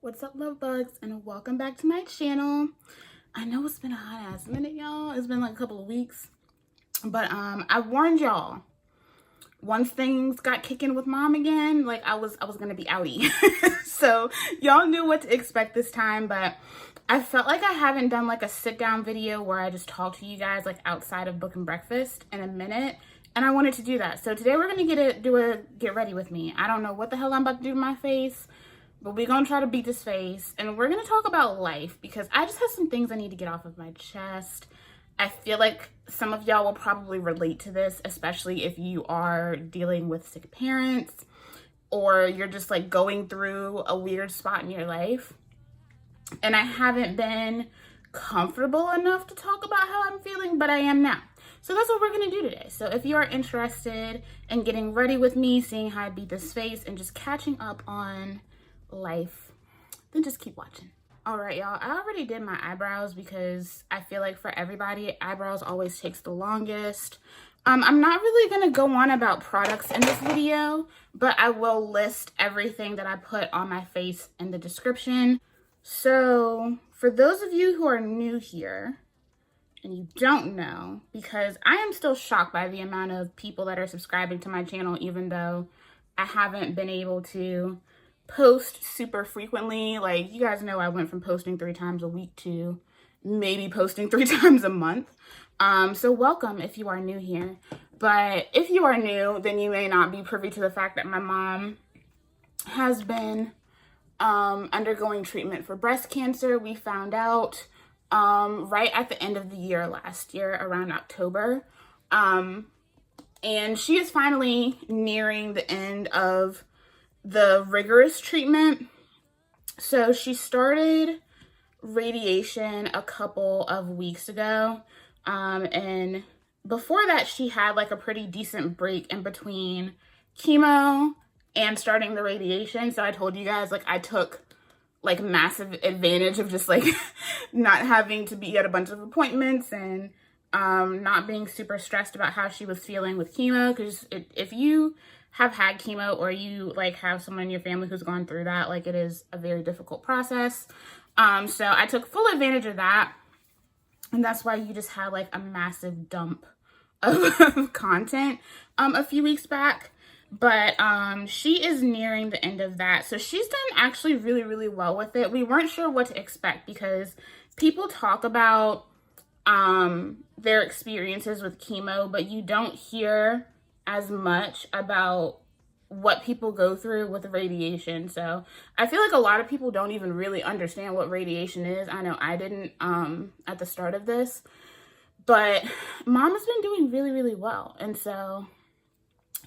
What's up, love bugs, and welcome back to my channel. I know it's been a hot ass minute, y'all. It's been like a couple of weeks, but I warned y'all once things got kicking with mom again, like I was gonna be outie. So y'all knew what to expect this time, but I felt like I haven't done like a sit down video where I just talk to you guys like outside of book and breakfast in a minute, and I wanted to do that. So today we're gonna get ready with me. I don't know what the hell I'm about to do to my face, but we're gonna try to beat this face, and we're gonna talk about life because I just have some things I need to get off of my chest. I feel like some of y'all will probably relate to this, especially if you are dealing with sick parents or you're just like going through a weird spot in your life. And I haven't been comfortable enough to talk about how I'm feeling, but I am now. So that's what we're gonna do today. So if you are interested in getting ready with me, seeing how I beat this face, and just catching up on life, then just keep watching. All right, y'all, I already did my eyebrows because I feel like for everybody, eyebrows always takes the longest. I'm not really gonna go on about products in this video, but I will list everything that I put on my face in the description. So for those of you who are new here and you don't know, because I am still shocked by the amount of people that are subscribing to my channel, even though I haven't been able to post super frequently. Like, you guys know I went from posting 3 times a week to maybe posting 3 times a month. So welcome if you are new here. But if you are new, then you may not be privy to the fact that my mom has been undergoing treatment for breast cancer. We found out right at the end of the year last year, around October. And she is finally nearing the end of the rigorous treatment. So she started radiation a couple of weeks ago, and before that she had like a pretty decent break in between chemo and starting the radiation. So I told you guys, like, I took like massive advantage of just like not having to be at a bunch of appointments and not being super stressed about how she was feeling with chemo, because if you have had chemo or you like have someone in your family who's gone through that, like, it is a very difficult process. So I took full advantage of that, and that's why you just had like a massive dump of content a few weeks back. But she is nearing the end of that, so she's done actually really well with it. We weren't sure what to expect because people talk about their experiences with chemo, but you don't hear as much about what people go through with radiation. So I feel like a lot of people don't even really understand what radiation is. I know I didn't at the start of this, but mom has been doing really well. And so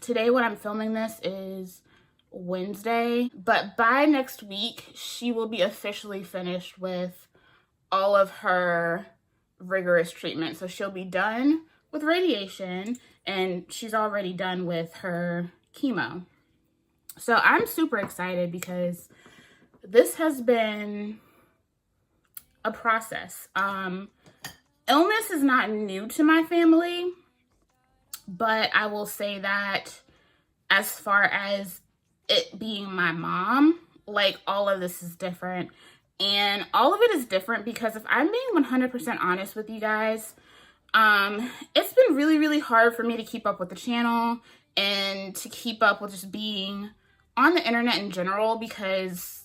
today, when I'm filming this, is Wednesday, but by next week she will be officially finished with all of her rigorous treatment. So she'll be done with radiation, and she's already done with her chemo. So I'm super excited because this has been a process. Illness is not new to my family, but I will say that as far as it being my mom, like, all of this is different. And all of it is different because if I'm being 100% honest with you guys, it's been really hard for me to keep up with the channel and to keep up with just being on the internet in general, because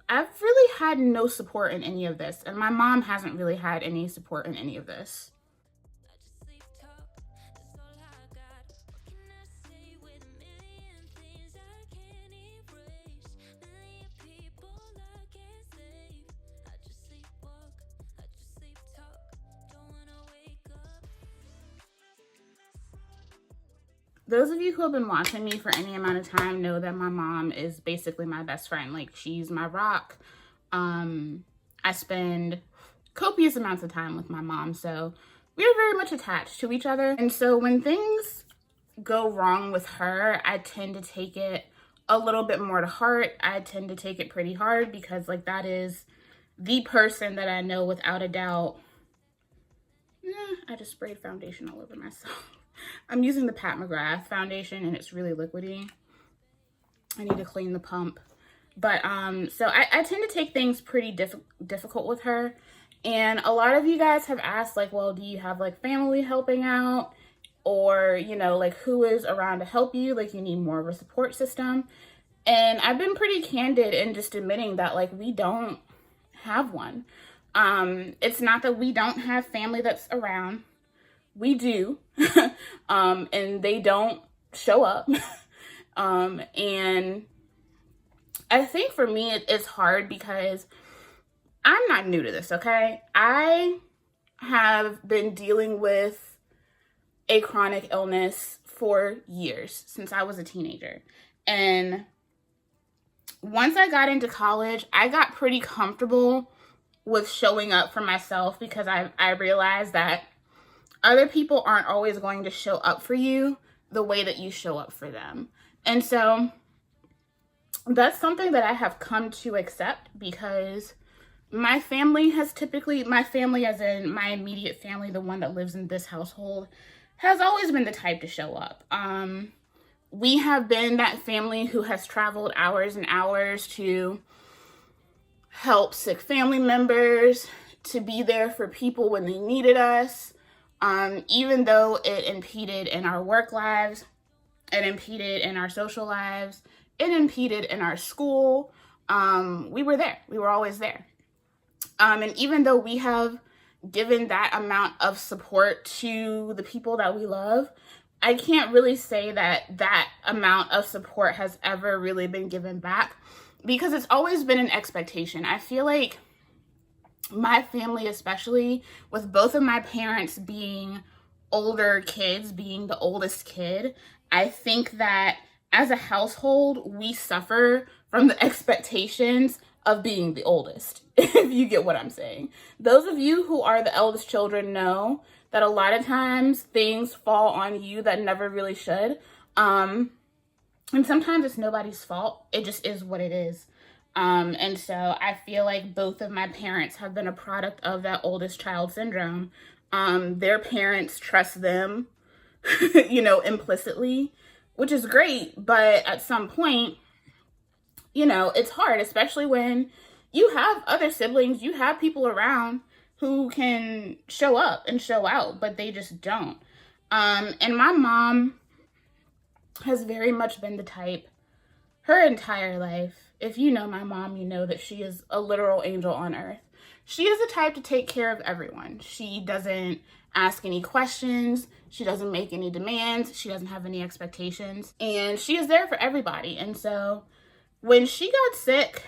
I've really had no support in any of this, and my mom hasn't really had any support in any of this. Those of you who have been watching me for any amount of time know that my mom is basically my best friend. Like, she's my rock. I spend copious amounts of time with my mom, so we're very much attached to each other. And so when things go wrong with her, I tend to take it a little bit more to heart. I tend to take it pretty hard because, like, that is the person that I know without a doubt. I just sprayed foundation all over myself. I'm using the McGrath foundation, and it's really liquidy. I need to clean the pump. But so I tend to take things pretty difficult with her. And a lot of you guys have asked, like, well, do you have like family helping out? Or, you know, like, who is around to help you? Like, you need more of a support system. And I've been pretty candid in just admitting that, like, we don't have one. It's not that we don't have family that's around. We do. And they don't show up. And I think for me, it's hard because I'm not new to this, okay? I have been dealing with a chronic illness for years, since I was a teenager. And once I got into college, I got pretty comfortable with showing up for myself because I realized that other people aren't always going to show up for you the way that you show up for them. And so that's something that I have come to accept, because my family has typically, my family as in my immediate family, the one that lives in this household, has always been the type to show up. We have been that family who has traveled hours and hours to help sick family members, to be there for people when they needed us, even though it impeded in our work lives, it impeded in our social lives, it impeded in our school. We were there. We were always there. And even though we have given that amount of support to the people that we love, I can't really say that that amount of support has ever really been given back, because it's always been an expectation. I feel like my family, especially with both of my parents being older kids, being the oldest kid, I think that as a household, we suffer from the expectations of being the oldest, if you get what I'm saying. Those of you who are the eldest children know that a lot of times things fall on you that never really should. And sometimes it's nobody's fault. It just is what it is. And so I feel like both of my parents have been a product of that oldest child syndrome. Their parents trust them, you know, implicitly, which is great. But at some point, you know, it's hard, especially when you have other siblings, you have people around who can show up and show out, but they just don't. And my mom has very much been the type her entire life. If you know my mom, you know that she is a literal angel on earth. She is the type to take care of everyone. She doesn't ask any questions. She doesn't make any demands. She doesn't have any expectations. And she is there for everybody. And so when she got sick,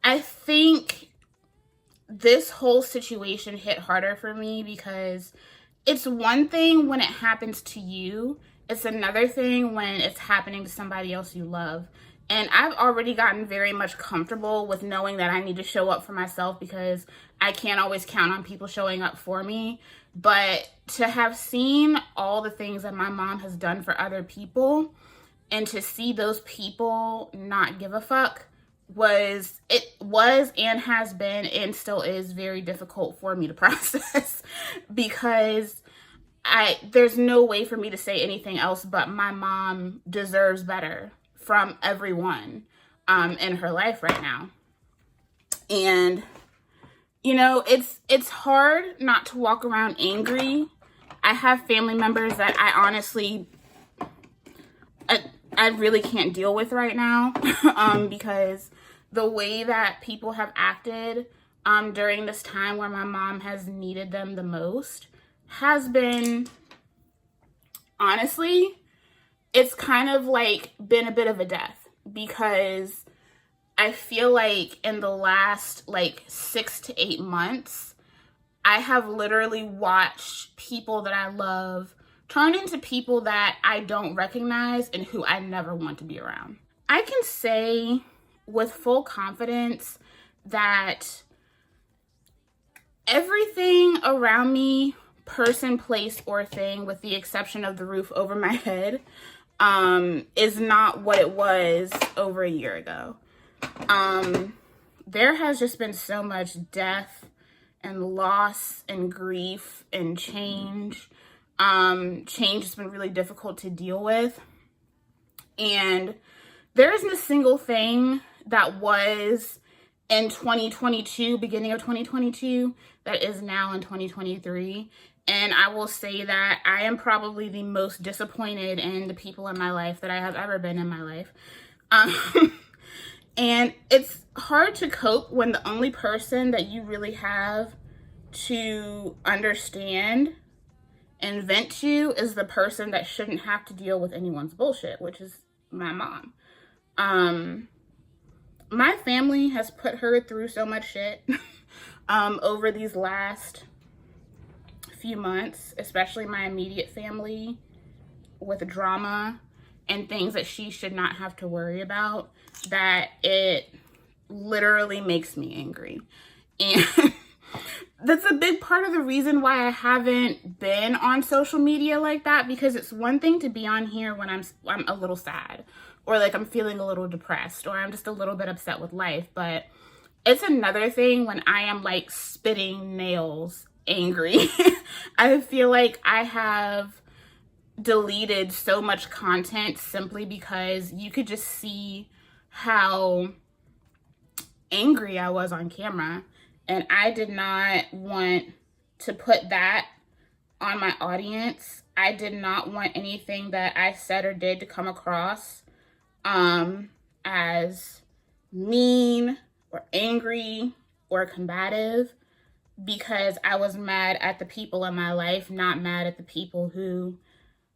I think this whole situation hit harder for me, because it's one thing when it happens to you. It's another thing when it's happening to somebody else you love. And I've already gotten very much comfortable with knowing that I need to show up for myself, because I can't always count on people showing up for me. But to have seen all the things that my mom has done for other people, and to see those people not give a fuck, was and has been and still is very difficult for me to process, because there's no way for me to say anything else but my mom deserves better from everyone in her life right now. And you know, it's hard not to walk around angry. I have family members that I honestly I really can't deal with right now, because the way that people have acted during this time where my mom has needed them the most has been, honestly, it's kind of like been a bit of a death, because I feel like in the last like 6 to 8 months, I have literally watched people that I love turn into people that I don't recognize and who I never want to be around. I can say with full confidence that everything around me, person, place, or thing, with the exception of the roof over my head, is not what it was over a year ago. There has just been so much death and loss and grief and change. Change has been really difficult to deal with. And there isn't a single thing that was in 2022, beginning of 2022, that is now in 2023. And I will say that I am probably the most disappointed in the people in my life that I have ever been in my life. And it's hard to cope when the only person that you really have to understand and vent to is the person that shouldn't have to deal with anyone's bullshit, which is my mom. My family has put her through so much shit over these last few months, especially my immediate family, with drama and things that she should not have to worry about, that it literally makes me angry. And that's a big part of the reason why I haven't been on social media like that, because it's one thing to be on here when I'm a little sad, or like I'm feeling a little depressed, or I'm just a little bit upset with life, but it's another thing when I am like spitting nails angry. I feel like I have deleted so much content simply because you could just see how angry I was on camera, and I did not want to put that on my audience. I did not want anything that I said or did to come across as mean or angry or combative, because I was mad at the people in my life, not mad at the people who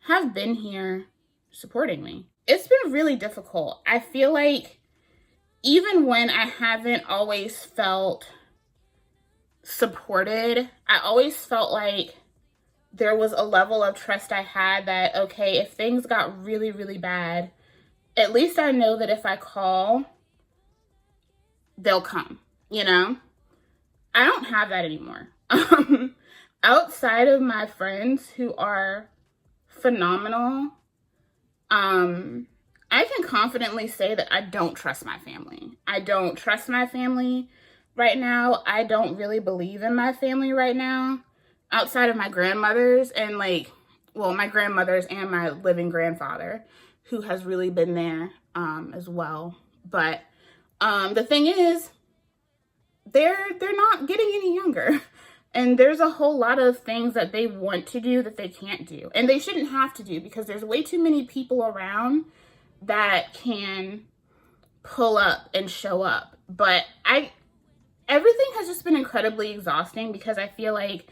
have been here supporting me. It's been really difficult. I feel like even when I haven't always felt supported, I always felt like there was a level of trust I had that, okay, if things got really, really bad, at least I know that if I call, they'll come, you know? I don't have that anymore. Outside of my friends who are phenomenal, I can confidently say that I don't trust my family. I don't trust my family right now. I don't really believe in my family right now, outside of my grandmothers and my grandmothers and my living grandfather, who has really been there as well. But the thing is, they're not getting any younger. And there's a whole lot of things that they want to do that they can't do. And they shouldn't have to do, because there's way too many people around that can pull up and show up. But everything has just been incredibly exhausting, because I feel like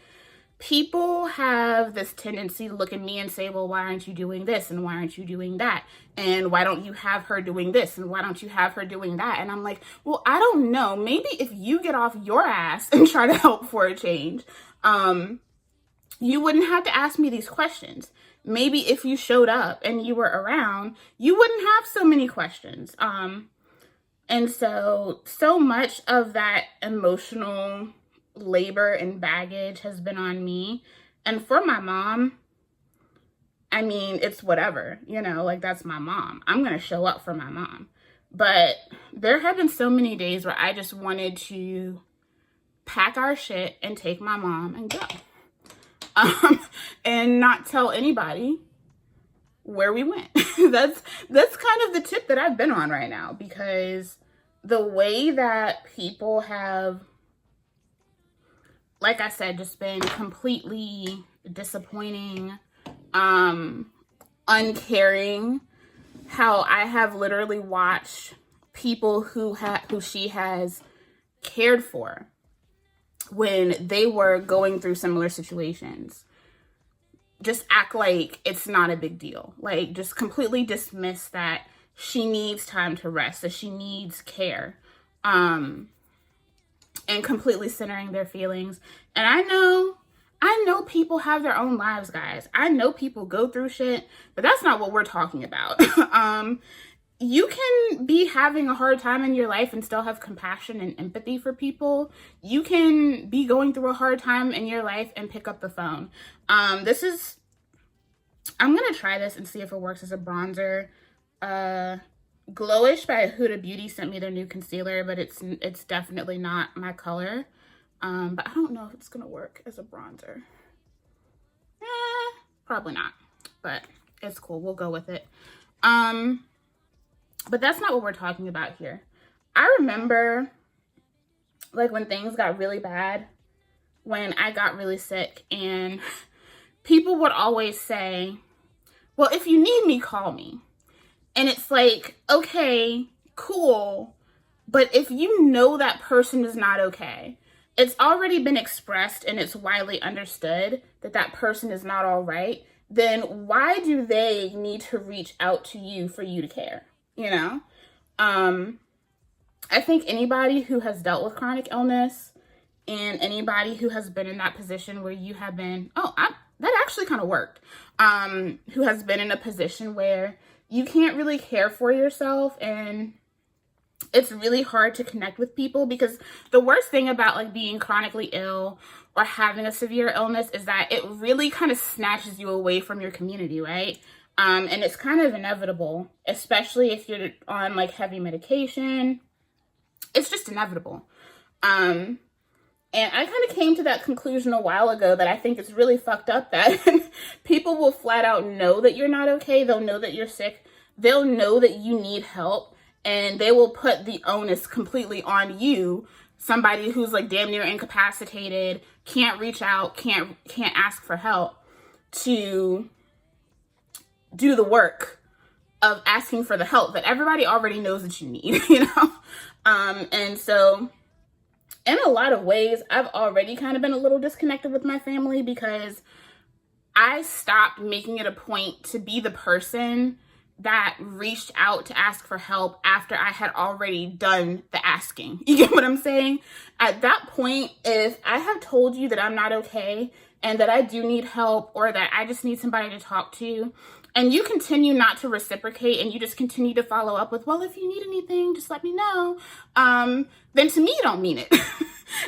people have this tendency to look at me and say, well, why aren't you doing this? And why aren't you doing that? And why don't you have her doing this? And why don't you have her doing that? And I'm like, well, I don't know. Maybe if you get off your ass and try to help for a change, you wouldn't have to ask me these questions. Maybe if you showed up and you were around, you wouldn't have so many questions. And so much of that emotional labor and baggage has been on me. And for my mom, I mean, it's whatever, like, that's my mom. I'm going to show up for my mom. But there have been so many days where I just wanted to pack our shit and take my mom and go. And not tell anybody where we went. That's kind of the tip that I've been on right now, because the way that people have, like I said, just been completely disappointing, uncaring. How I have literally watched people who she has cared for when they were going through similar situations just act like it's not a big deal. Like, just completely dismiss that she needs time to rest, that she needs care. And completely centering their feelings. And I know people have their own lives, guys. I know people go through shit, but that's not what we're talking about. You can be having a hard time in your life and still have compassion and empathy for people. You can be going through a hard time in your life and pick up the phone. I'm going to try this and see if it works as a bronzer. Glowish by Huda Beauty sent me their new concealer, but it's definitely not my color. But I don't know if it's gonna work as a bronzer. Probably not, but it's cool. We'll go with it. But that's not what we're talking about here. I remember like when things got really bad, when I got really sick, and people would always say, well, if you need me, call me. And it's like, okay, cool. But if you know that person is not okay, it's already been expressed and it's widely understood that that person is not all right, then why do they need to reach out to you for you to care? You know? I think anybody who has dealt with chronic illness and anybody who has been in that position where you have been, that actually kind of worked, who has been in a position where you can't really care for yourself, and it's really hard to connect with people, because the worst thing about like being chronically ill or having a severe illness is that it really kind of snatches you away from your community, right? And it's kind of inevitable, especially if you're on like heavy medication. It's just inevitable. And I kind of came to that conclusion a while ago that I think it's really fucked up that people will flat out know that you're not okay. They'll know that you're sick. They'll know that you need help, and they will put the onus completely on you, somebody who's like damn near incapacitated, can't reach out, can't ask for help, to do the work of asking for the help that everybody already knows that you need, you know? And so in a lot of ways, I've already kind of been a little disconnected with my family, because I stopped making it a point to be the person that reached out to ask for help after I had already done the asking. You get what I'm saying? At that point, if I have told you that I'm not okay and that I do need help, or that I just need somebody to talk to, and you continue not to reciprocate, and you just continue to follow up with, well, if you need anything, just let me know, then to me, you don't mean it.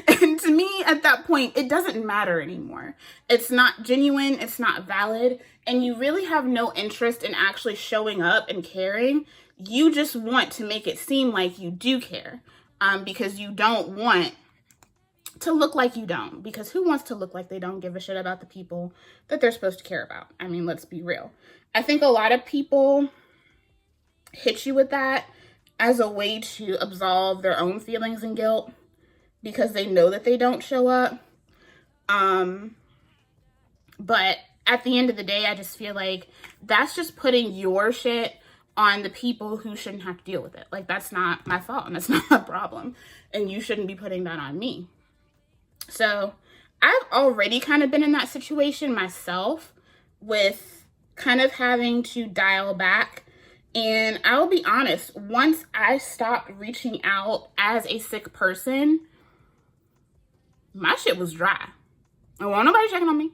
And to me, at that point, it doesn't matter anymore. It's not genuine, it's not valid, and you really have no interest in actually showing up and caring. You just want to make it seem like you do care, because you don't want to look like you don't. Because who wants to look like they don't give a shit about the people that they're supposed to care about? I mean, let's be real. I think a lot of people hit you with that as a way to absolve their own feelings and guilt, because they know that they don't show up. But at the end of the day, I just feel like that's just putting your shit on the people who shouldn't have to deal with it. Like, that's not my fault, and that's not my problem, and you shouldn't be putting that on me. So I've already kind of been in that situation myself, with kind of having to dial back. And I'll be honest, once I stopped reaching out as a sick person, my shit was dry. And won't nobody checking on me.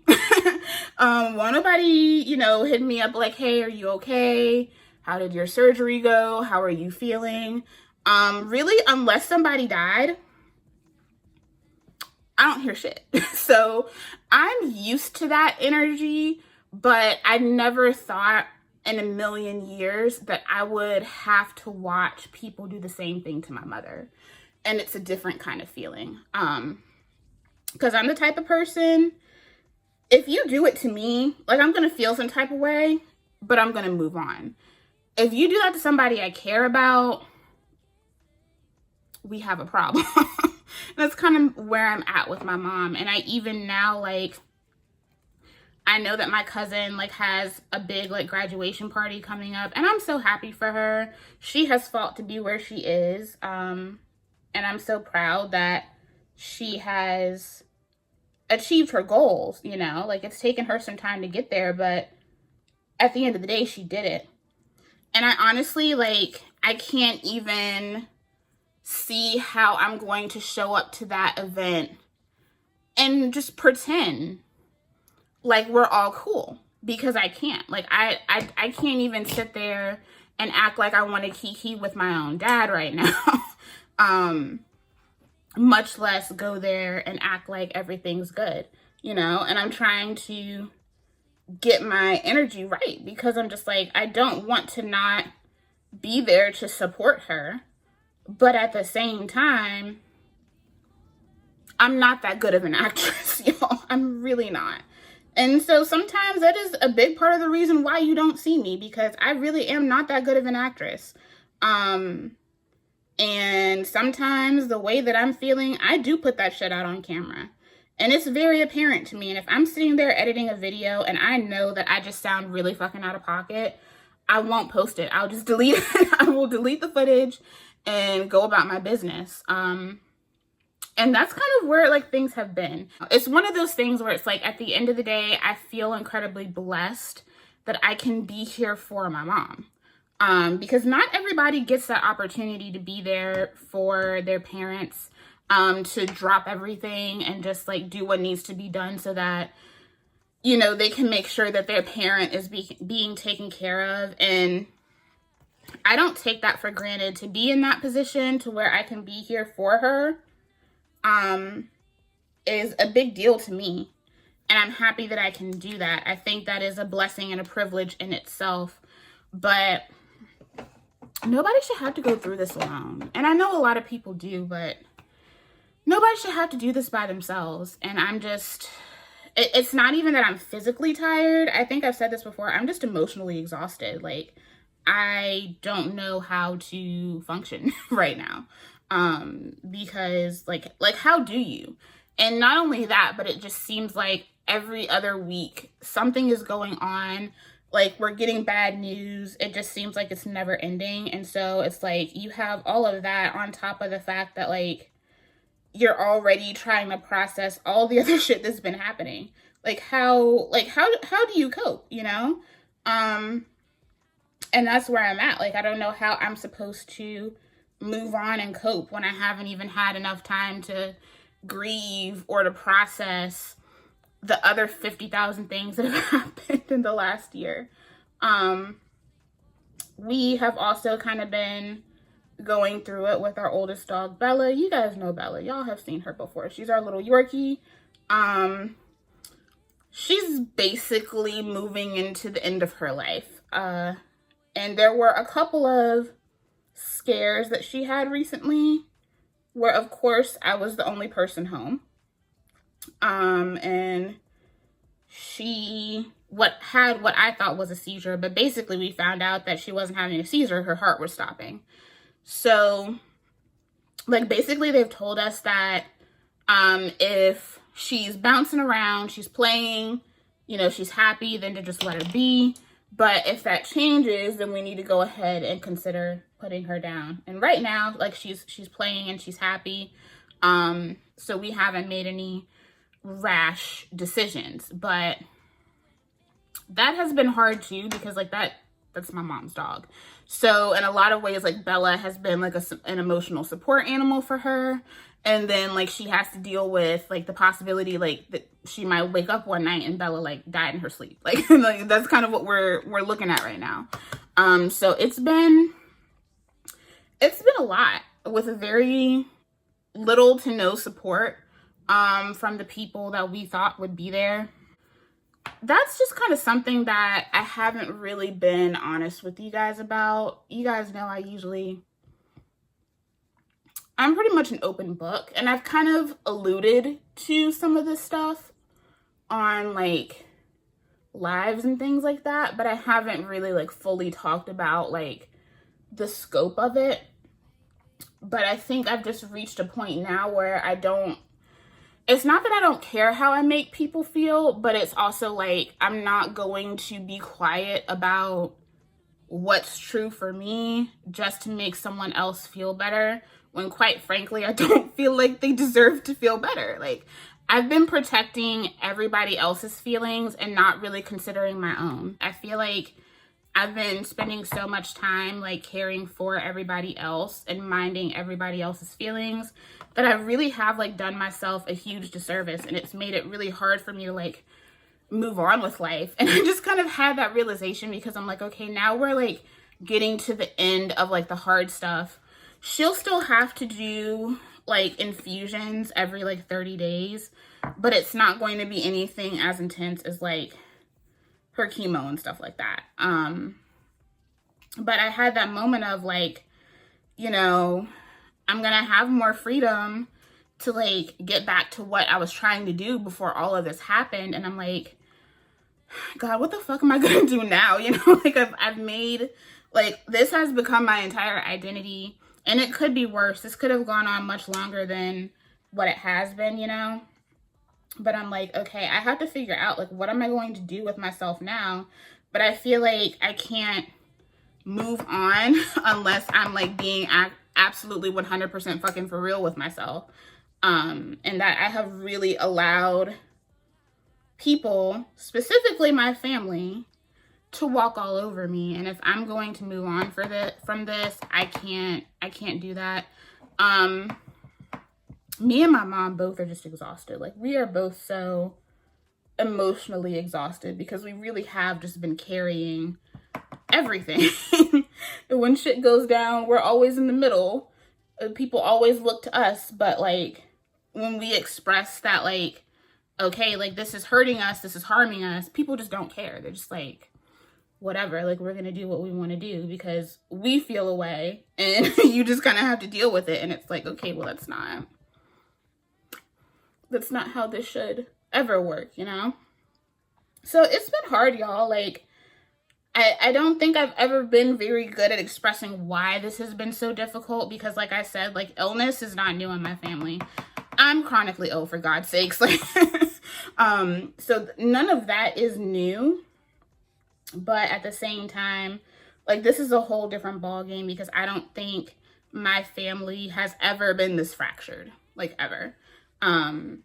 Won't nobody, you know, hitting me up like, hey, are you okay? How did your surgery go? How are you feeling? Really, unless somebody died, I don't hear shit. So I'm used to that energy, but I never thought in a million years that I would have to watch people do the same thing to my mother. And it's a different kind of feeling. Because I'm the type of person, if you do it to me, like, I'm going to feel some type of way, but I'm going to move on. If you do that to somebody I care about, we have a problem. That's kind of where I'm at with my mom. And I even now, like, I know that my cousin, like, has a big, like, graduation party coming up, and I'm so happy for her. She has fought to be where she is. And I'm so proud that she has achieved her goals, you know, like, it's taken her some time to get there, but at the end of the day, she did it. And I honestly, like, I can't even see how I'm going to show up to that event and just pretend like we're all cool, because I can't. Like, I can't even sit there and act like I want to kiki with my own dad right now. Much less go there and act like everything's good, you know? And I'm trying to get my energy right, because I'm just like, I don't want to not be there to support her. But at the same time, I'm not that good of an actress, y'all. I'm really not. And so sometimes that is a big part of the reason why you don't see me, because I really am not that good of an actress. And sometimes the way that I'm feeling, I do put that shit out on camera. And it's very apparent to me. And if I'm sitting there editing a video and I know that I just sound really fucking out of pocket, I won't post it. I'll just delete it. I will delete the footage and go about my business. And that's kind of where like things have been. It's one of those things where it's like at the end of the day, I feel incredibly blessed that I can be here for my mom. Because not everybody gets that opportunity to be there for their parents, to drop everything and just like do what needs to be done so that, you know, they can make sure that their parent is being taken care of. And I don't take that for granted. To be in that position to where I can be here for her, is a big deal to me. And I'm happy that I can do that. I think that is a blessing and a privilege in itself. But nobody should have to go through this alone. And I know a lot of people do, but nobody should have to do this by themselves. And I'm just, it's not even that I'm physically tired. I think I've said this before. I'm just emotionally exhausted. Like, I don't know how to function right now. Because like how do you? And not only that, but it just seems like every other week something is going on. Like, we're getting bad news. It just seems like it's never ending. And so it's like you have all of that on top of the fact that like you're already trying to process all the other shit that's been happening. Like how do you cope, you know? And that's where I'm at. Like, I don't know how I'm supposed to move on and cope when I haven't even had enough time to grieve or to process the other 50,000 things that have happened in the last year. We have also kind of been going through it with our oldest dog, Bella. You guys know Bella. Y'all have seen her before. She's our little Yorkie. She's basically moving into the end of her life. And there were a couple of scares that she had recently where, of course, I was the only person home. And she what I thought was a seizure, but basically we found out that she wasn't having a seizure. Her heart was stopping. So, like, basically they've told us that if she's bouncing around, she's playing, you know, she's happy, then to just let her be. But if that changes, then we need to go ahead and consider putting her down. And right now, like, she's playing and she's happy. So we haven't made any rash decisions. But that has been hard too, because like that's my mom's dog. So in a lot of ways, like, Bella has been like an emotional support animal for her. And then like she has to deal with like the possibility like that she might wake up one night and Bella like died in her sleep. Like, like that's kind of what we're looking at right now. So it's been a lot with very little to no support from the people that we thought would be there. That's just kind of something that I haven't really been honest with you guys about. You guys know I'm pretty much an open book, and I've kind of alluded to some of this stuff on like lives and things like that, but I haven't really like fully talked about like the scope of it. But I think I've just reached a point now where it's not that I don't care how I make people feel, but it's also like I'm not going to be quiet about what's true for me just to make someone else feel better, when quite frankly, I don't feel like they deserve to feel better. Like, I've been protecting everybody else's feelings and not really considering my own. I feel like I've been spending so much time like caring for everybody else and minding everybody else's feelings that I really have like done myself a huge disservice, and it's made it really hard for me to like move on with life. And I just kind of had that realization because I'm like, okay, now we're like getting to the end of like the hard stuff. She'll still have to do like infusions every like 30 days, but it's not going to be anything as intense as like her chemo and stuff like that. But I had that moment of like, you know, I'm gonna have more freedom to like get back to what I was trying to do before all of this happened. And I'm like, God, what the fuck am I gonna do now? You know, like I've made, like, this has become my entire identity. And it could be worse. This could have gone on much longer than what it has been, you know? But I'm like, okay, I have to figure out, like, what am I going to do with myself now? But I feel like I can't move on unless I'm, like, being absolutely 100% fucking for real with myself. And that I have really allowed people, specifically my family, to walk all over me. And if I'm going to move on from this, I can't do that. Me and my mom both are just exhausted. Like, we are both so emotionally exhausted because we really have just been carrying everything. And when shit goes down, we're always in the middle. People always look to us, but like when we express that, like, okay, like, this is hurting us, this is harming us, people just don't care. They're just like, whatever, like, we're gonna do what we want to do because we feel a way, and you just kind of have to deal with it. And it's like, okay, well, that's not how this should ever work, you know? So it's been hard, y'all. Like, I don't think I've ever been very good at expressing why this has been so difficult because, like I said, like, illness is not new in my family. I'm chronically ill, for God's sakes. Like, so none of that is new. But at the same time, like, this is a whole different ballgame because I don't think my family has ever been this fractured, like, ever. And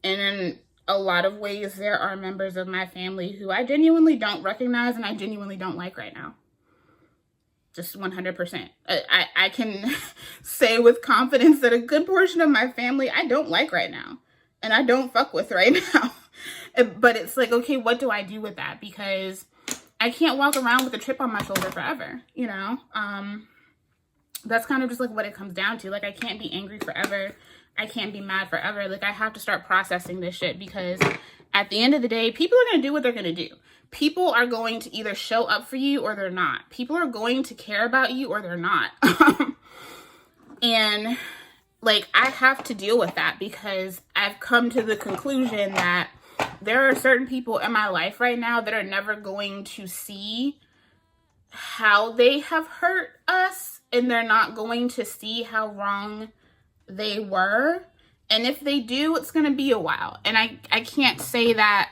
in a lot of ways, there are members of my family who I genuinely don't recognize and I genuinely don't like right now. Just 100%. I can say with confidence that a good portion of my family I don't like right now. And I don't fuck with right now. But it's like, okay, what do I do with that? Because I can't walk around with a chip on my shoulder forever, you know? That's kind of just like what it comes down to. Like, I can't be angry forever. I can't be mad forever. Like, I have to start processing this shit because at the end of the day, people are going to do what they're going to do. People are going to either show up for you or they're not. People are going to care about you or they're not. And, like, I have to deal with that because I've come to the conclusion that there are certain people in my life right now that are never going to see how they have hurt us, and they're not going to see how wrong they were. And if they do, it's going to be a while. And I can't say that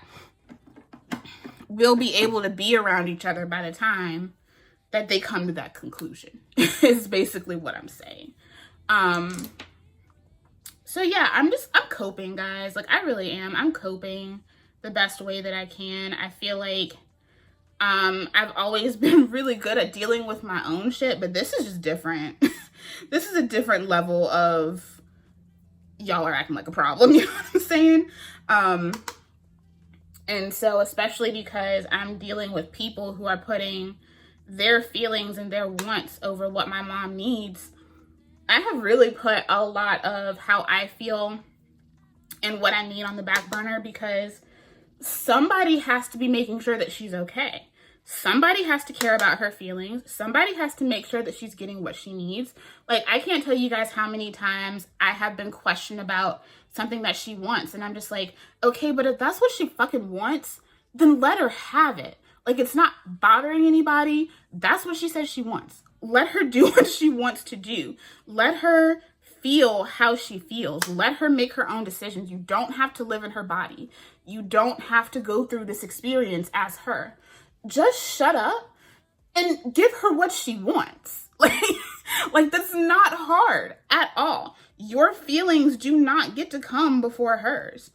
we'll be able to be around each other by the time that they come to that conclusion is basically what I'm saying. So yeah, I'm coping, guys. Like, I really am. I'm coping the best way that I can. I feel like I've always been really good at dealing with my own shit, but this is just different. This is a different level of y'all are acting like a problem, you know what I'm saying? And so, especially because I'm dealing with people who are putting their feelings and their wants over what my mom needs, I have really put a lot of how I feel and what I need on the back burner because somebody has to be making sure that she's okay. Somebody has to care about her feelings. Somebody has to make sure that she's getting what she needs. Like, I can't tell you guys how many times I have been questioned about something that she wants. And I'm just like, okay, but if that's what she fucking wants, then let her have it. Like, it's not bothering anybody. That's what she says she wants. Let her do what she wants to do. Let her feel how she feels. Let her make her own decisions. You don't have to live in her body. You don't have to go through this experience as her. Just shut up and give her what she wants. Like that's not hard at all. Your feelings do not get to come before hers.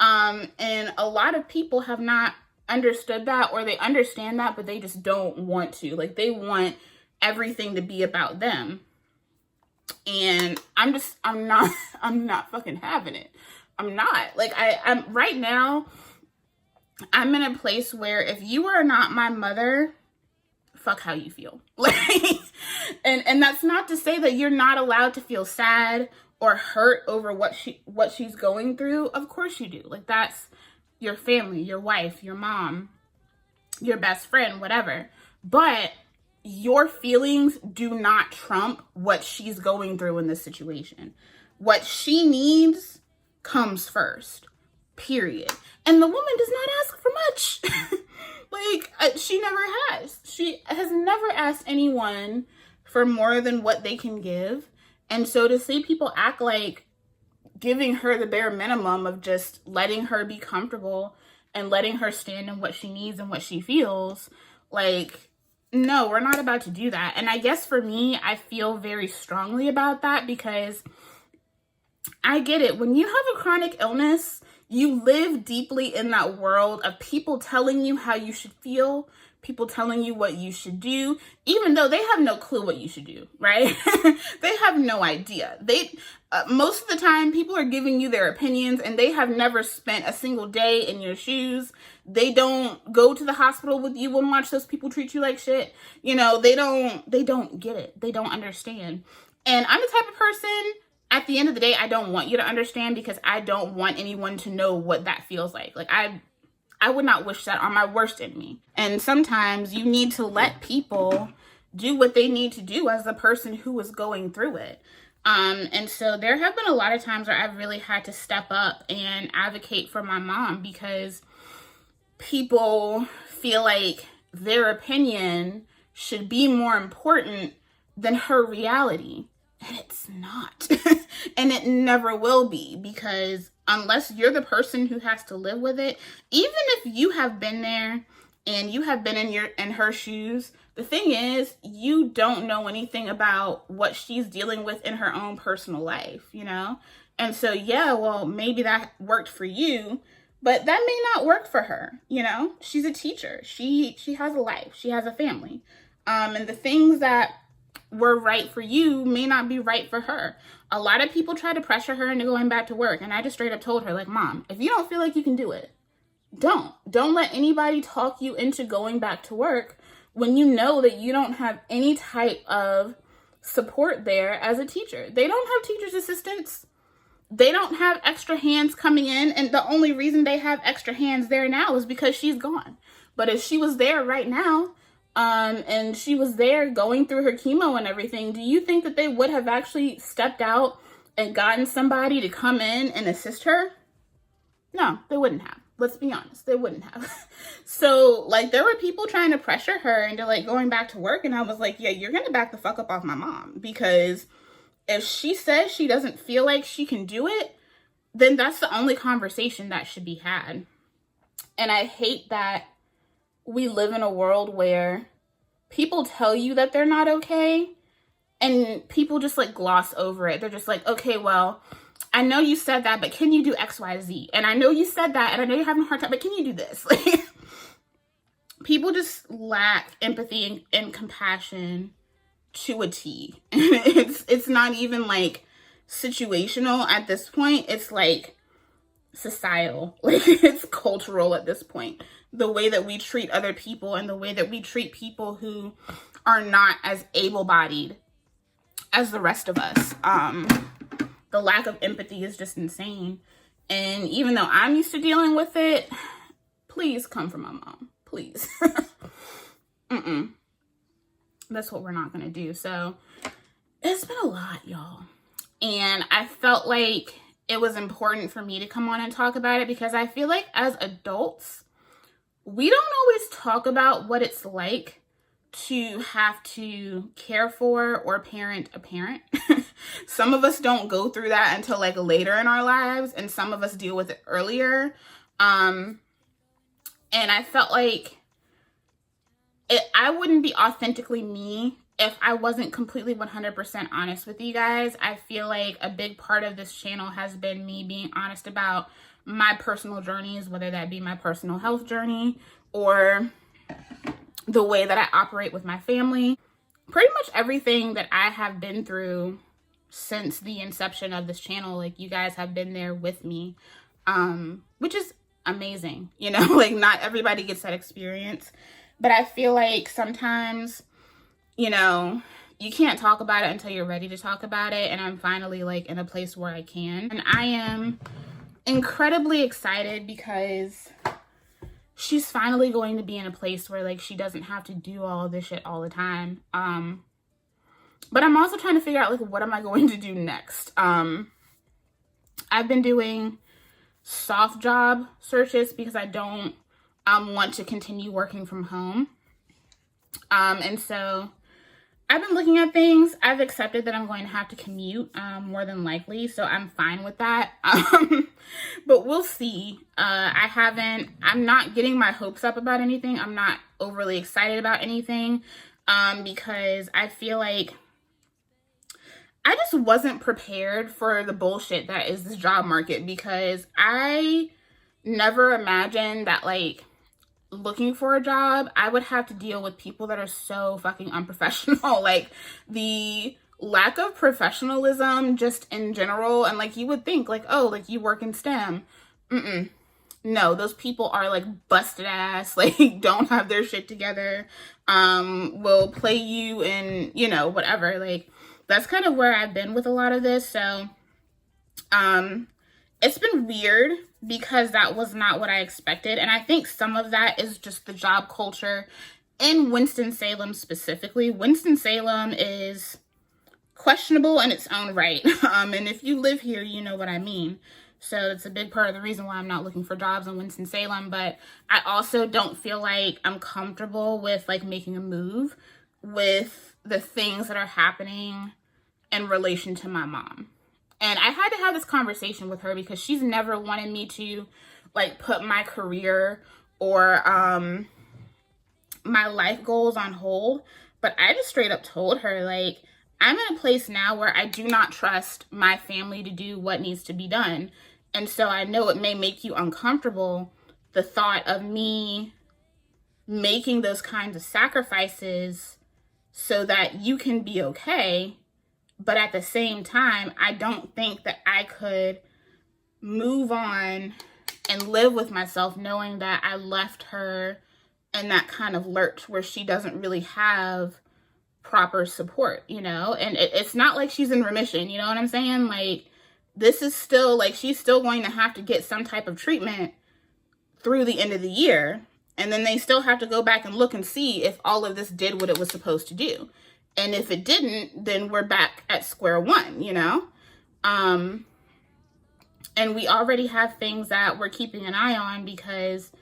And a lot of people have not understood that, or they understand that, but they just don't want to. Like, they want everything to be about them. And I'm not fucking having it. I'm not. Like, I'm right now, I'm in a place where if you are not my mother, fuck how you feel. Like, and that's not to say that you're not allowed to feel sad or hurt over what she's going through. Of course you do. Like, that's your family, your wife, your mom, your best friend, whatever. But your feelings do not trump what she's going through in this situation. What she needs comes first, period. And the woman does not ask for much. Like, she never has. She has never asked anyone for more than what they can give. And so to see people act like giving her the bare minimum of just letting her be comfortable and letting her stand in what she needs and what she feels, like, no, we're not about to do that. And I guess for me, I feel very strongly about that because I get it. When you have a chronic illness, you live deeply in that world of people telling you how you should feel, people telling you what you should do, even though they have no clue what you should do, right? They have no idea. Most of the time, people are giving you their opinions and they have never spent a single day in your shoes. They don't go to the hospital with you and watch those people treat you like shit. You know, they don't get it. They don't understand. And I'm the type of person, at the end of the day, I don't want you to understand because I don't want anyone to know what that feels like. Like, I would not wish that on my worst enemy. And sometimes you need to let people do what they need to do as the person who is going through it. And so there have been a lot of times where I've really had to step up and advocate for my mom because people feel like their opinion should be more important than her reality. And it's not. And it never will be, because unless you're the person who has to live with it, even if you have been there and you have been in her shoes, the thing is, you don't know anything about what she's dealing with in her own personal life, you know? And so, yeah, well, maybe that worked for you, but that may not work for her, you know? She's a teacher. She has a life. She has a family. And the things that were right for you may not be right for her. A lot of people try to pressure her into going back to work, and I just straight up told her, like, Mom, if you don't feel like you can do it, don't let anybody talk you into going back to work when you know that you don't have any type of support there as a teacher. They don't have teacher's assistants. They don't have extra hands coming in, and the only reason they have extra hands there now is because she's gone. But if she was there right now, and she was there going through her chemo and everything, do you think that they would have actually stepped out and gotten somebody to come in and assist her? No, they wouldn't have. Let's be honest, they wouldn't have. So, like, there were people trying to pressure her into, like, going back to work, and I was like, yeah, you're gonna back the fuck up off my mom, because if she says she doesn't feel like she can do it, then that's the only conversation that should be had. And I hate that we live in a world where people tell you that they're not okay and people just like gloss over it. They're just like, okay, well, I know you said that, but can you do X, Y, Z? And I know you said that, and I know you're having a hard time, but can you do this? Like, people just lack empathy and compassion to a T. It's not even like situational at this point. It's like societal. Like, it's cultural at this point. The way that we treat other people and the way that we treat people who are not as able-bodied as the rest of us. The lack of empathy is just insane. And even though I'm used to dealing with it, please come from my mom. Please. That's what we're not going to do. So it's been a lot, y'all. And I felt like it was important for me to come on and talk about it because I feel like as adults, we don't always talk about what it's like to have to care for or parent a parent. Some of us don't go through that until like later in our lives, and some of us deal with it earlier. And I felt like I wouldn't be authentically me if I wasn't completely 100% honest with you guys. I feel like a big part of this channel has been me being honest about my personal journeys, whether that be my personal health journey or the way that I operate with my family. Pretty much everything that I have been through since the inception of this channel, like, you guys have been there with me, which is amazing. You know, like, not everybody gets that experience, but I feel like sometimes, you know, you can't talk about it until you're ready to talk about it, and I'm finally like in a place where I can. And I am incredibly excited because she's finally going to be in a place where like she doesn't have to do all of this shit all the time. But I'm also trying to figure out like, what am I going to do next? I've been doing soft job searches because I don't want to continue working from home. And so I've been looking at things. I've accepted that I'm going to have to commute more than likely, so I'm fine with that. But we'll see. I'm not getting my hopes up about anything. I'm not overly excited about anything because I feel like I just wasn't prepared for the bullshit that is this job market, because I never imagined that, like, looking for a job, I would have to deal with people that are so fucking unprofessional. Like, the lack of professionalism just in general, and like, you would think like, oh, like, you work in STEM. No, those people are like busted ass, like don't have their shit together, will play you in, you know, whatever. Like, that's kind of where I've been with a lot of this. So it's been weird because that was not what I expected. And I think some of that is just the job culture in Winston-Salem specifically. Winston-Salem is questionable in its own right. And if you live here, you know what I mean. So it's a big part of the reason why I'm not looking for jobs in Winston-Salem. But I also don't feel like I'm comfortable with like making a move with the things that are happening in relation to my mom. And I had to have this conversation with her because she's never wanted me to like put my career or my life goals on hold. But I just straight up told her, like, I'm in a place now where I do not trust my family to do what needs to be done. And so I know it may make you uncomfortable, the thought of me making those kinds of sacrifices so that you can be okay. But at the same time, I don't think that I could move on and live with myself knowing that I left her in that kind of lurch where she doesn't really have proper support, you know? And it's not like she's in remission, you know what I'm saying? Like, this is still, like, she's still going to have to get some type of treatment through the end of the year. And then they still have to go back and look and see if all of this did what it was supposed to do. And if it didn't, then we're back at square one, you know? And we already have things that we're keeping an eye on because,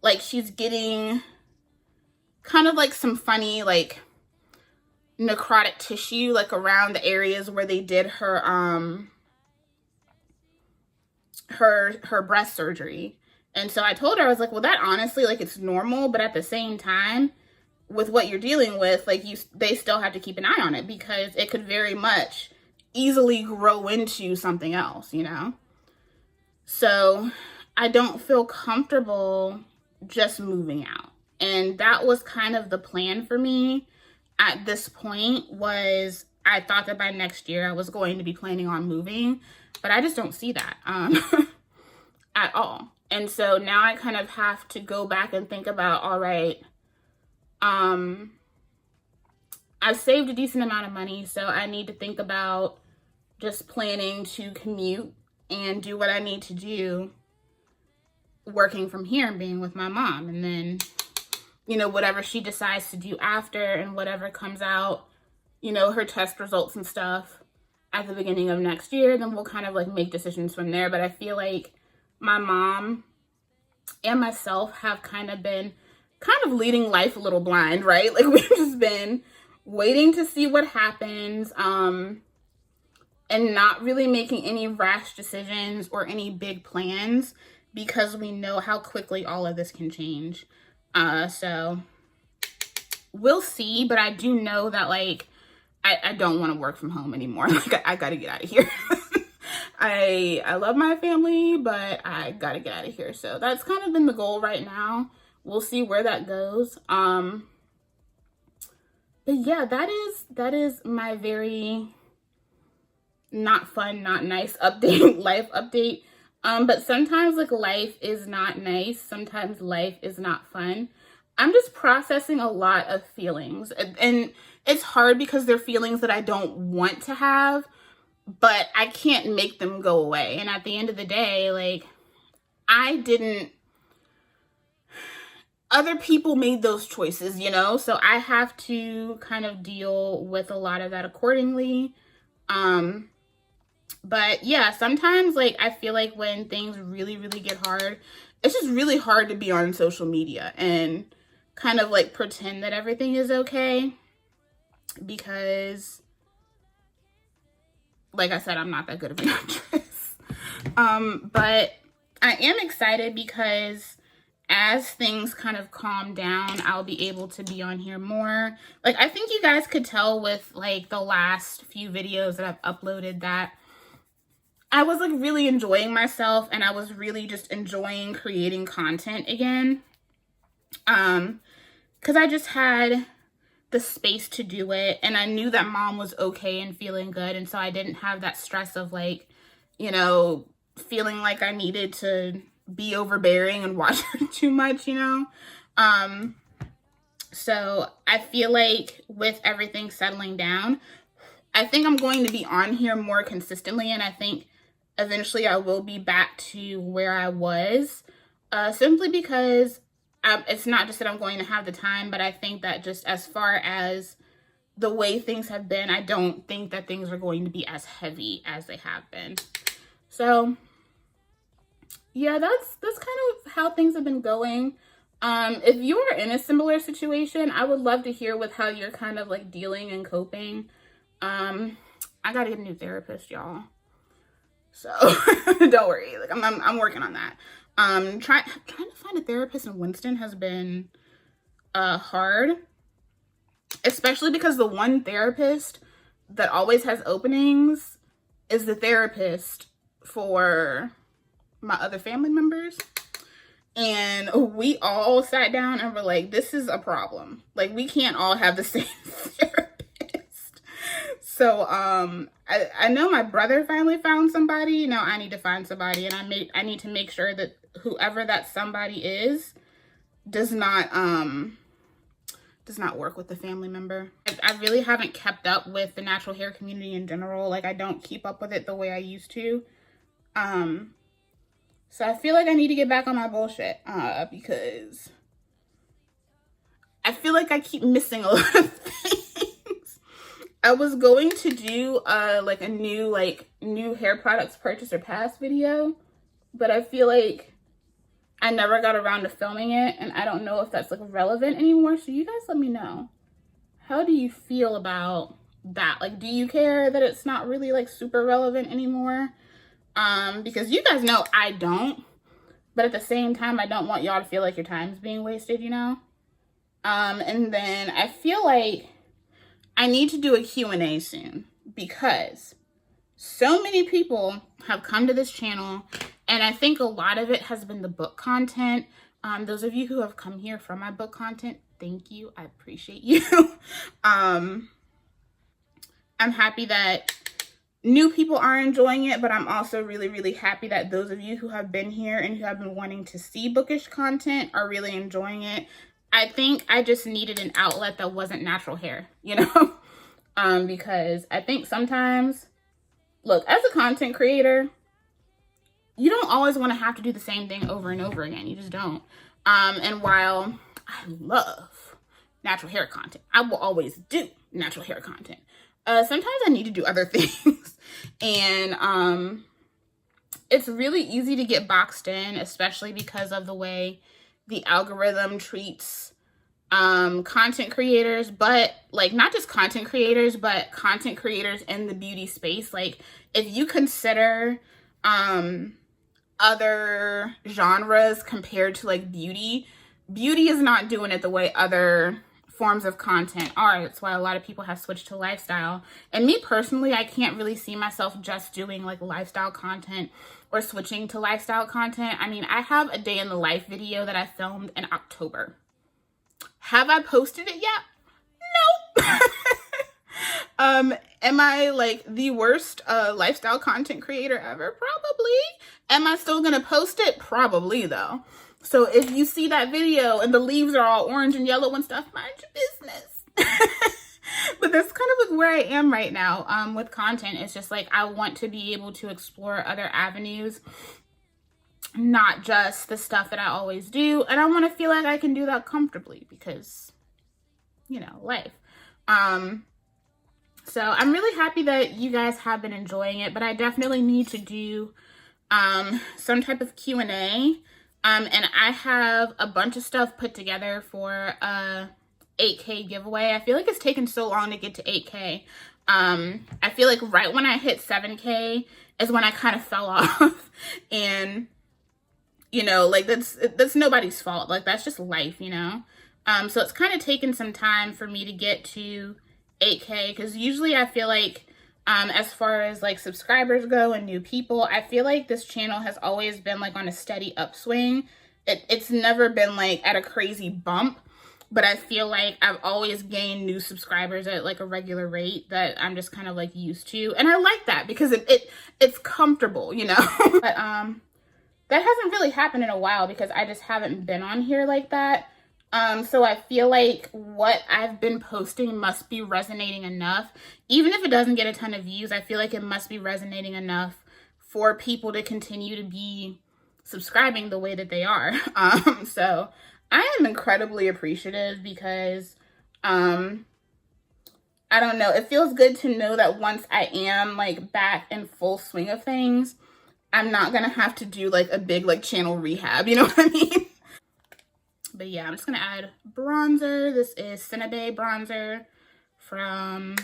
like, she's getting kind of like some funny, like, necrotic tissue, like, around the areas where they did her, her breast surgery. And so I told her, I was like, well, that honestly, like, it's normal, but at the same time, with what you're dealing with, like, they still have to keep an eye on it because it could very much easily grow into something else, you know? So I don't feel comfortable just moving out. And that was kind of the plan for me at this point. Was I thought that by next year I was going to be planning on moving, but I just don't see that at all. And so now I kind of have to go back and think about, all right, I've saved a decent amount of money, so I need to think about just planning to commute and do what I need to do working from here and being with my mom. And then, you know, whatever she decides to do after and whatever comes out, you know, her test results and stuff at the beginning of next year, then we'll kind of like make decisions from there. But I feel like my mom and myself have kind of been leading life a little blind, right? Like, we've just been waiting to see what happens, and not really making any rash decisions or any big plans because we know how quickly all of this can change. So we'll see, but I do know that, like, I don't want to work from home anymore. Like, I gotta get out of here. I love my family, but I gotta get out of here. So that's kind of been the goal right now. We'll see where that goes. But yeah, that is my very not fun, not nice update, life update. But sometimes, like, life is not nice. Sometimes life is not fun. I'm just processing a lot of feelings, and it's hard because they're feelings that I don't want to have, but I can't make them go away. And at the end of the day, like, other people made those choices, you know? So I have to kind of deal with a lot of that accordingly. But yeah, sometimes, like, I feel like when things really, really get hard, it's just really hard to be on social media and kind of like pretend that everything is okay. because, like I said, I'm not that good of an actress. But I am excited because as things kind of calm down, I'll be able to be on here more. Like, I think you guys could tell with like the last few videos that I've uploaded that I was like really enjoying myself, and I was really just enjoying creating content again. Because I just had the space to do it, and I knew that mom was okay and feeling good, and so I didn't have that stress of like, you know, feeling like I needed to be overbearing and watch her too much, you know. So I feel like with everything settling down, I think I'm going to be on here more consistently, and I think eventually I will be back to where I was, simply because it's not just that I'm going to have the time, but I think that just as far as the way things have been, I don't think that things are going to be as heavy as they have been. So yeah, that's kind of how things have been going. If you are in a similar situation, I would love to hear with how you're kind of like dealing and coping. I gotta get a new therapist, y'all. So don't worry, like I'm working on that. Trying to find a therapist in Winston has been hard, especially because the one therapist that always has openings is the therapist for my other family members. And we all sat down and were like, this is a problem. Like, we can't all have the same therapist. So I know my brother finally found somebody. Now I need to find somebody, and I need to make sure that whoever that somebody is does not work with the family member. I really haven't kept up with the natural hair community in general. Like, I don't keep up with it the way I used to. So I feel like I need to get back on my bullshit, because I feel like I keep missing a lot of things. I was going to do like a new hair products purchase or pass video, but I feel like I never got around to filming it, and I don't know if that's like relevant anymore. So you guys let me know. How do you feel about that? Like, do you care that it's not really like super relevant anymore? Because you guys know I don't, but at the same time, I don't want y'all to feel like your time's being wasted, you know? And then I feel like I need to do a Q&A soon, because so many people have come to this channel, and I think a lot of it has been the book content. Those of you who have come here from my book content, thank you. I appreciate you. I'm happy that new people are enjoying it, but I'm also really, really happy that those of you who have been here and who have been wanting to see bookish content are really enjoying it. I think I just needed an outlet that wasn't natural hair, you know? Because I think sometimes, look, as a content creator, you don't always want to have to do the same thing over and over again. You just don't. And while I love natural hair content, I will always do natural hair content. Sometimes I need to do other things, and it's really easy to get boxed in, especially because of the way the algorithm treats content creators, but like not just content creators, but content creators in the beauty space. Like, if you consider other genres compared to like beauty is not doing it the way other forms of content are. That's why a lot of people have switched to lifestyle. And me personally, I can't really see myself just doing like lifestyle content or switching to lifestyle content. I mean, I have a day in the life video that I filmed in October. Have I posted it yet? No. Am I like the worst lifestyle content creator ever? Probably. Am I still gonna post it? Probably, though. So if you see that video and the leaves are all orange and yellow and stuff, mind your business. But that's kind of like where I am right now with content. It's just like I want to be able to explore other avenues, not just the stuff that I always do. And I want to feel like I can do that comfortably because, you know, life. So I'm really happy that you guys have been enjoying it, but I definitely need to do some type of Q&A. And I have a bunch of stuff put together for 8K giveaway. I feel like it's taken so long to get to 8K. I feel like right when I hit 7K is when I kind of fell off. And, you know, like that's nobody's fault. Like that's just life, you know? So it's kind of taken some time for me to get to 8K, because usually I feel like as far as like subscribers go and new people, I feel like this channel has always been like on a steady upswing. It's never been like at a crazy bump, but I feel like I've always gained new subscribers at like a regular rate that I'm just kind of like used to. And I like that because it's comfortable, you know? But that hasn't really happened in a while because I just haven't been on here like that. So I feel like what I've been posting must be resonating enough. Even if it doesn't get a ton of views, I feel like it must be resonating enough for people to continue to be subscribing the way that they are. So I am incredibly appreciative because, I don't know, it feels good to know that once I am like back in full swing of things, I'm not gonna have to do like a big like channel rehab, you know what I mean? But yeah, I'm just gonna add bronzer. This is Cinnabay bronzer from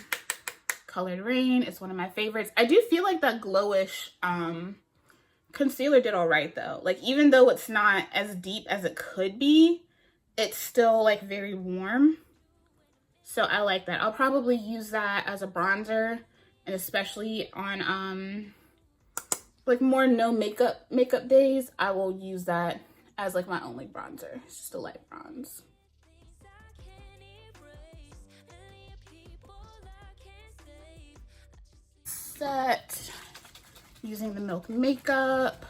Colored Rain. It's one of my favorites. I do feel like that Glowish concealer did all right though. Like even though it's not as deep as it could be, it's still like very warm. So I like that. I'll probably use that as a bronzer, and especially on like more no makeup days, I will use that as like my only bronzer. It's just a light bronze. Set using the Milk Makeup.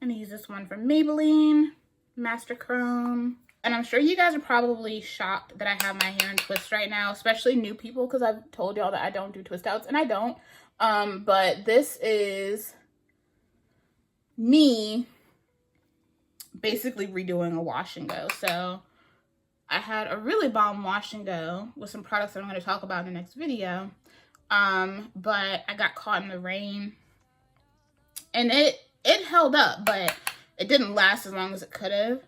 I'm gonna use this one from Maybelline, Master Chrome. And I'm sure you guys are probably shocked that I have my hair in twists right now, especially new people, because I've told y'all that I don't do twist outs, and I don't. But this is me basically redoing a wash and go. So I had a really bomb wash and go with some products that I'm going to talk about in the next video. But I got caught in the rain, and it held up, but it didn't last as long as it could have.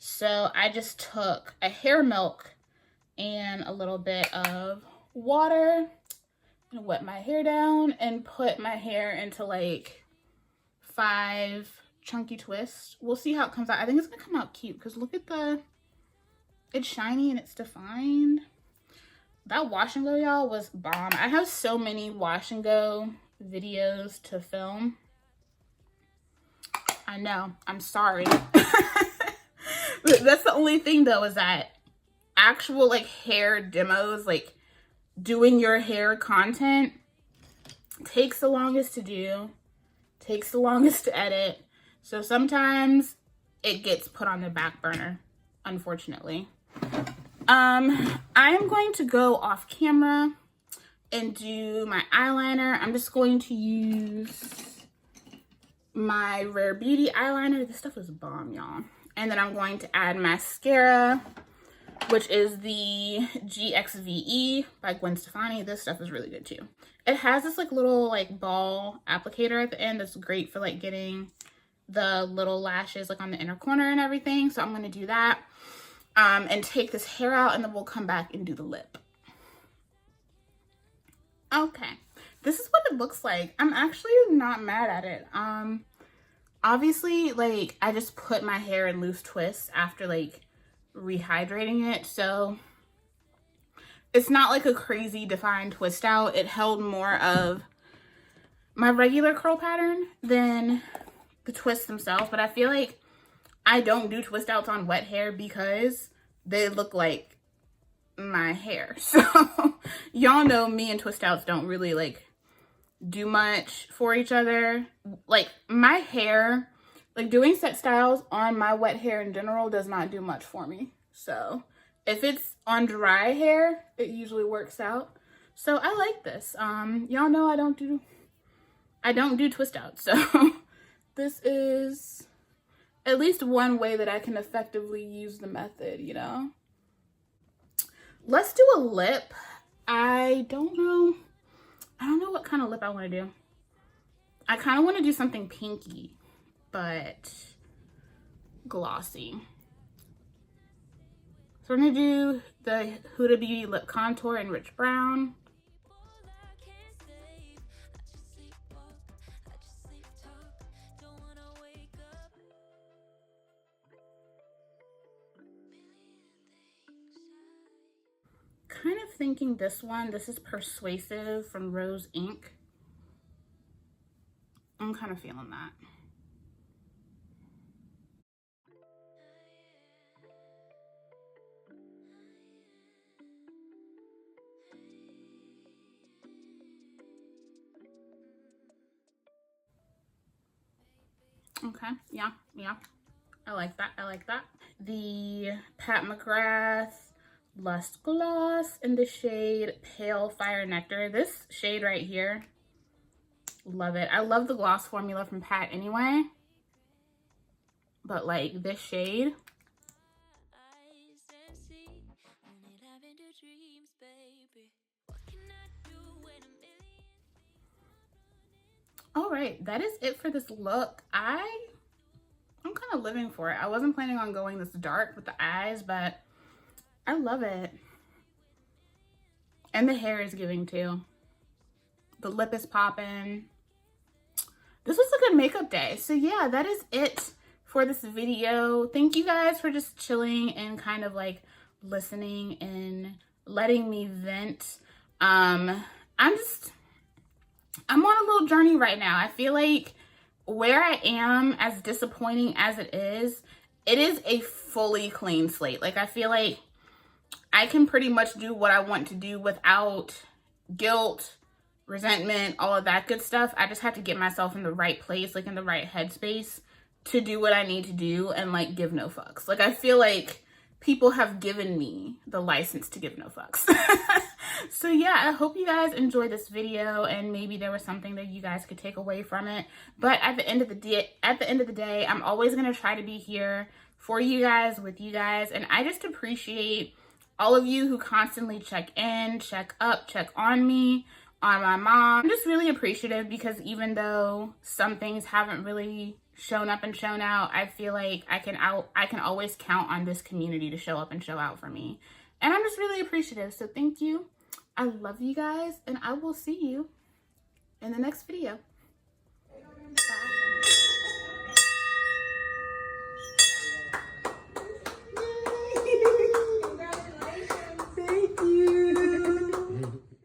So I just took a hair milk and a little bit of water and wet my hair down and put my hair into like 5 chunky twists. We'll see how it comes out. I think it's gonna come out cute because look at it's shiny and it's defined. That wash and go, y'all, was bomb. I have so many wash and go videos to film. I know, I'm sorry. That's the only thing though, is that actual like hair demos, like doing your hair content, takes the longest to do, takes the longest to edit. So sometimes it gets put on the back burner, unfortunately. I am going to go off camera and do my eyeliner. I'm just going to use my Rare Beauty eyeliner. This stuff is bomb, y'all. And then I'm going to add mascara, which is the GXVE by Gwen Stefani. This stuff is really good too. It has this like little like ball applicator at the end that's great for like getting the little lashes like on the inner corner and everything. So I'm going to do that and take this hair out, and then we'll come back and do the lip. Okay, this is what it looks like. I'm actually not mad at it. Obviously, like, I just put my hair in loose twists after, like, rehydrating it. So, it's not, like, a crazy defined twist out. It held more of my regular curl pattern than the twists themselves. But I feel like I don't do twist outs on wet hair because they look like my hair. So, y'all know me and twist outs don't really, like, do much for each other. Like my hair, like doing set styles on my wet hair in general does not do much for me. So if it's on dry hair, it usually works out. So I like this. Y'all know I don't do twist outs. So this is at least one way that I can effectively use the method, you know. Let's do a lip. I don't know what kind of lip I want to do. I kind of want to do something pinky, but glossy. So we're gonna do the Huda Beauty Lip Contour in Rich Brown. Kind of thinking this is Persuasive from Rose Inc. I'm kind of feeling that. Okay, yeah, I like that, The Pat McGrath Lust Gloss in the shade Pale Fire Nectar. This shade right here, love it. I love the gloss formula from Pat anyway, but like this shade, all right, that is it for this look. I'm kind of living for it. I wasn't planning on going this dark with the eyes, but I love it. And the hair is giving too. The lip is popping. This was a good makeup day. So yeah, that is it for this video. Thank you guys for just chilling and kind of like listening and letting me vent. I'm on a little journey right now. I feel like where I am, as disappointing as it is a fully clean slate. Like I feel like I can pretty much do what I want to do without guilt, resentment, all of that good stuff. I just have to get myself in the right place, like in the right headspace to do what I need to do and like give no fucks. Like I feel like people have given me the license to give no fucks. So yeah, I hope you guys enjoyed this video and maybe there was something that you guys could take away from it. But at the end of the day, I'm always going to try to be here for you guys, with you guys, and I just appreciate all of you who constantly check in, check up, check on me, on my mom. I'm just really appreciative because even though some things haven't really shown up and shown out, I feel like I can always count on this community to show up and show out for me. And I'm just really appreciative. So thank you. I love you guys, and I will see you in the next video.